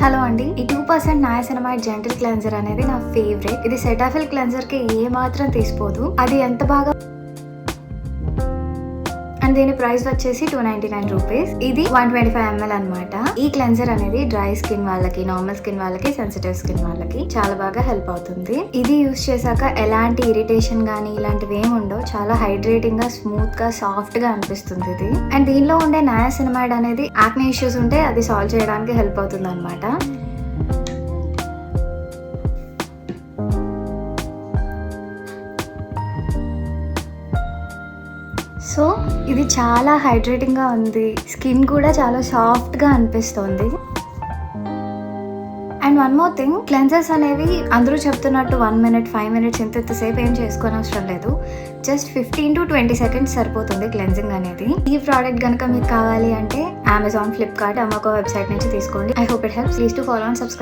Hello అండి, ఈ 2% niacinamide gentle cleanser అనేది నా ఫేవరెట్. ఇది సెటాఫిల్ క్లెన్జర్ కి ఏ మాత్రం తీసిపోదు. అది ఎంత బాగా అండ్ దీని ప్రైస్ వచ్చేసి 299 రూపీస్. ఇది 125 ml అనమాట. ఈ క్లెన్జర్ అనేది డ్రై స్కిన్ వాళ్ళకి, నార్మల్ స్కిన్ వాళ్ళకి, సెన్సిటివ్ స్కిన్ వాళ్ళకి చాలా బాగా హెల్ప్ అవుతుంది. ఇది యూస్ చేశాక ఎలాంటి ఇరిటేషన్ గానీ ఇలాంటివి ఏమి ఉండవు. చాలా హైడ్రేటింగ్ గా, స్మూత్ గా, సాఫ్ట్ గా అనిపిస్తుంది ఇది. అండ్ దీనిలో ఉండే నయాసినమైడ్ అనేది యాక్నే ఇష్యూస్ ఉంటే అది సాల్వ్ చేయడానికి హెల్ప్ అవుతుంది అనమాట. సో ఇది చాలా హైడ్రేటింగ్గా ఉంది. స్కిన్ కూడా చాలా సాఫ్ట్గా అనిపిస్తుంది. And one more thing, cleansers అనేవి అందరూ చెప్తున్నట్టు 1 minute 5 minutes ఇంతసేపు ఏం చేసుకోని అవసరం లేదు. జస్ట్ 15 to 20 seconds సరిపోతుంది క్లెన్జింగ్ అనేది. ఈ ప్రోడక్ట్ కనుక మీకు కావాలి అంటే అమెజాన్, ఫ్లిప్కార్ట్, అమ్మకో వెబ్సైట్ నుంచి తీసుకోండి. I hope it helps. Please to follow and subscribe.